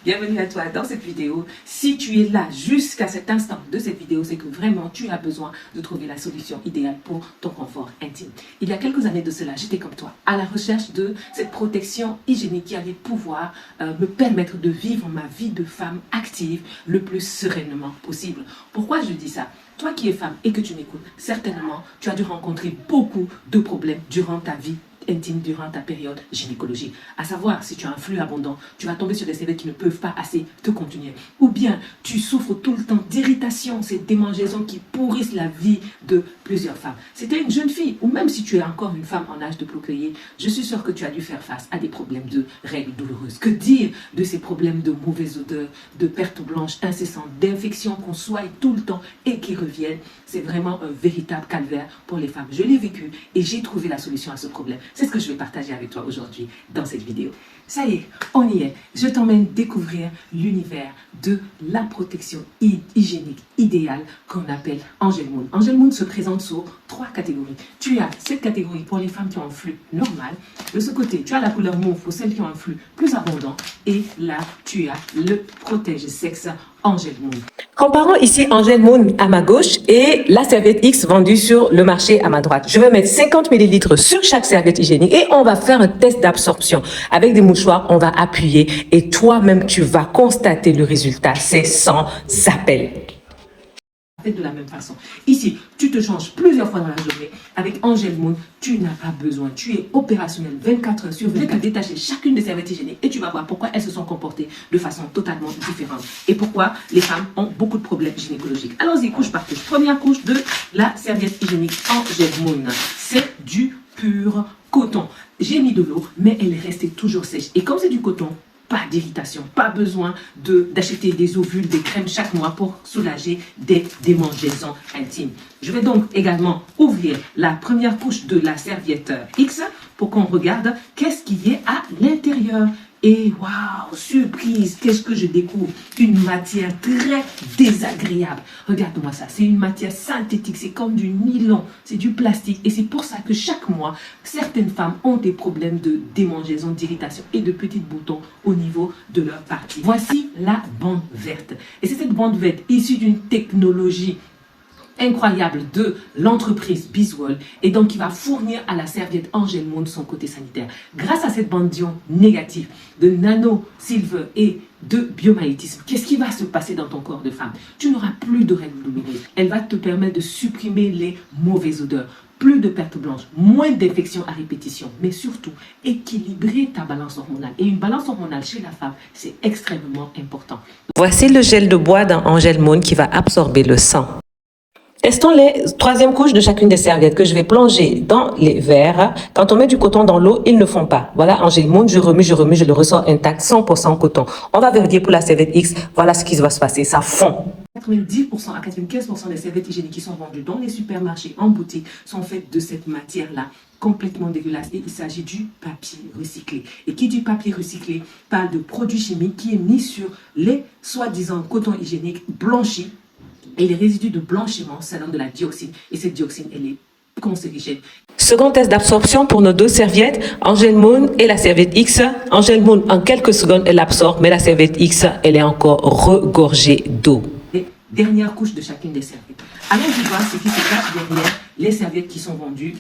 bienvenue à toi dans cette vidéo. Si tu es là jusqu'à cet instant de cette vidéo, c'est que vraiment tu as besoin de trouver la solution idéale pour ton confort intime. Il y a quelques années de cela, j'étais comme toi, à la recherche de cette protection hygiénique qui allait pouvoir me permettre de vivre ma vie de femme active le plus sereinement possible. Pourquoi je dis ça? Toi qui es femme et que tu m'écoutes, certainement tu as dû rencontrer beaucoup de problèmes durant ta vie intime durant ta période gynécologique. À savoir, si tu as un flux abondant, tu vas tomber sur des serviettes qui ne peuvent pas assez te contenir. Ou bien, tu souffres tout le temps d'irritation, ces démangeaisons qui pourrissent la vie de plusieurs femmes. C'était une jeune fille, ou même si tu es encore une femme en âge de procréer, je suis sûre que tu as dû faire face à des problèmes de règles douloureuses. Que dire de ces problèmes de mauvaise odeur, de pertes blanches incessantes, d'infections qu'on soigne tout le temps et qui reviennent? C'est vraiment un véritable calvaire pour les femmes. Je l'ai vécu et j'ai trouvé la solution à ce problème. C'est ce que je vais partager avec toi aujourd'hui dans cette vidéo. Ça y est, on y est. Je t'emmène découvrir l'univers de la protection hygiénique idéale qu'on appelle Angel Moon. Angel Moon se présente sous 3 catégories. Tu as cette catégorie pour les femmes qui ont un flux normal. De ce côté, tu as la couleur mauve pour celles qui ont un flux plus abondant. Et là, tu as le protège-sexe Angel Moon. Comparons ici Angel Moon à ma gauche et la serviette X vendue sur le marché à ma droite. Je vais mettre 50 ml sur chaque serviette hygiénique et on va faire un test d'absorption. Avec des mouchoirs, on va appuyer et toi-même, tu vas constater le résultat. C'est sans appel. De la même façon. Ici, tu te changes plusieurs fois dans la journée. Avec Angel Moon, tu n'as pas besoin. Tu es opérationnel 24 heures sur 24. Tu vas détacher chacune des serviettes hygiéniques et tu vas voir pourquoi elles se sont comportées de façon totalement différente. Et pourquoi les femmes ont beaucoup de problèmes gynécologiques. Allons-y, couche par couche. Première couche de la serviette hygiénique Angel Moon. C'est du pur coton. J'ai mis de l'eau, mais elle est restée toujours sèche. Et comme c'est du coton, pas d'irritation, pas besoin d'acheter des ovules, des crèmes chaque mois pour soulager des démangeaisons intimes. Je vais donc également ouvrir la première couche de la serviette X pour qu'on regarde qu'est-ce qu'il y a à l'intérieur. Et waouh, surprise, qu'est-ce que je découvre? Une matière très désagréable. Regarde-moi ça, c'est une matière synthétique, c'est comme du nylon, c'est du plastique. Et c'est pour ça que chaque mois, certaines femmes ont des problèmes de démangeaison, d'irritation et de petits boutons au niveau de leur partie. Voici la bande verte. Et c'est cette bande verte issue d'une technologie incroyable de l'entreprise Biswell et donc qui va fournir à la serviette Angel Moon son côté sanitaire. Grâce à cette bande d'ion négative de nano silver et de biomaïtisme, qu'est-ce qui va se passer dans ton corps de femme? Tu n'auras plus de règles douloureuses. Elle va te permettre de supprimer les mauvaises odeurs, plus de pertes blanches, moins d'infections à répétition, mais surtout équilibrer ta balance hormonale. Et une balance hormonale chez la femme, c'est extrêmement important. Voici le gel de bois dans Angel Moon qui va absorber le sang. Testons les troisième couches de chacune des serviettes que je vais plonger dans les verres. Quand on met du coton dans l'eau, ils ne font pas. Voilà, Angel Moon, je remue, je le ressors intact, 100% coton. On va vérifier pour la serviette X. Voilà ce qui va se passer, ça fond. 90% à 95% des serviettes hygiéniques qui sont vendues dans les supermarchés, en boutique, sont faites de cette matière-là, complètement dégueulasse. Et il s'agit du papier recyclé. Et qui dit papier recyclé parle de produits chimiques qui est mis sur les soi-disant cotons hygiéniques blanchis. Et les résidus de blanchiment, ça donne de la dioxine. Et cette dioxine, elle est cancérigène. Second test d'absorption pour nos deux serviettes, Angel Moon et la serviette X. Angel Moon, en quelques secondes, elle absorbe, mais la serviette X, elle est encore regorgée d'eau. Dernière couche de chacune des serviettes. Allons-y voir ce qui se cache derrière les serviettes qui sont vendues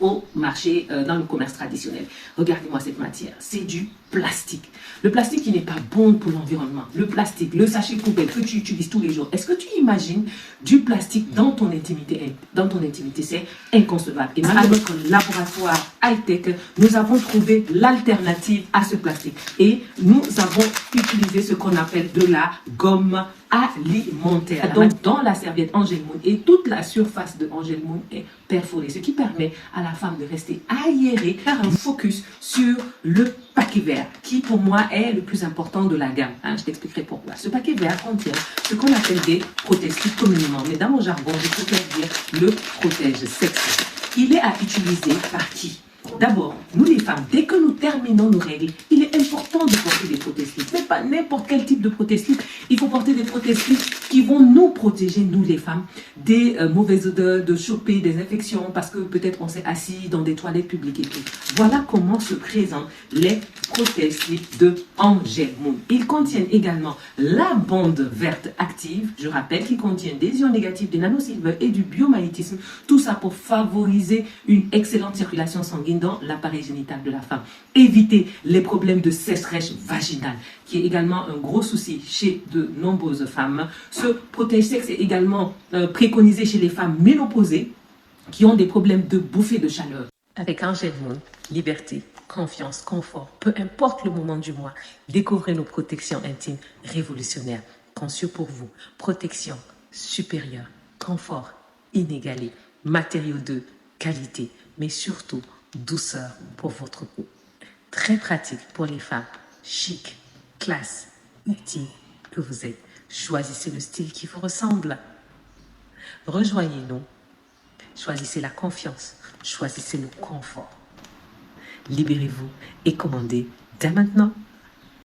au marché, dans le commerce traditionnel. Regardez-moi cette matière, c'est du plastique. Le plastique qui n'est pas bon pour l'environnement. Le plastique, le sachet poubelle que tu utilises tous les jours. Est-ce que tu imagines du plastique dans ton intimité? Dans ton intimité, c'est inconcevable. Et malgré notre laboratoire high-tech, nous avons trouvé l'alternative à ce plastique. Et nous avons utilisé ce qu'on appelle de la gomme alimentaire. Donc, dans la serviette Angel Moon, et toute la surface de Angel Moon est perforée, ce qui permet à la femme de rester aérée, faire un focus sur le paquet vert, qui pour moi est le plus important de la gamme. Je t'expliquerai pourquoi. Ce paquet vert contient ce qu'on appelle des protège-slips communément, mais dans mon jargon, je préfère dire le protège-sexe. Il est à utiliser par qui? D'abord, nous les femmes, dès que nous terminons nos règles, il est important de porter des protège-slips, mais pas n'importe quel type de protège-slips. Il faut porter des protège-slips qui vont nous protéger, nous les femmes, des mauvaises odeurs, de choper des infections parce que peut-être on s'est assis dans des toilettes publiques et tout. Voilà comment se présentent les protège-slips de Angel Moon. Ils contiennent également la bande verte active, je rappelle, qui contient des ions négatifs, des nanosilver et du biomagnétisme. Tout ça pour favoriser une excellente circulation sanguine dans l'appareil génital de la femme. Éviter les problèmes de sécheresse vaginale, qui est également un gros souci chez de nombreuses femmes. Ce protège-sexe est également préconisé chez les femmes ménopausées qui ont des problèmes de bouffée de chaleur. Avec Angel Moon, liberté, confiance, confort, peu importe le moment du mois, découvrez nos protections intimes révolutionnaires, conçues pour vous. Protection supérieure, confort inégalé, matériaux de qualité, mais surtout douceur pour votre peau. Très pratique pour les femmes chic, classe, ultime que vous êtes. Choisissez le style qui vous ressemble. Rejoignez-nous. Choisissez la confiance. Choisissez le confort. Libérez-vous et commandez dès maintenant.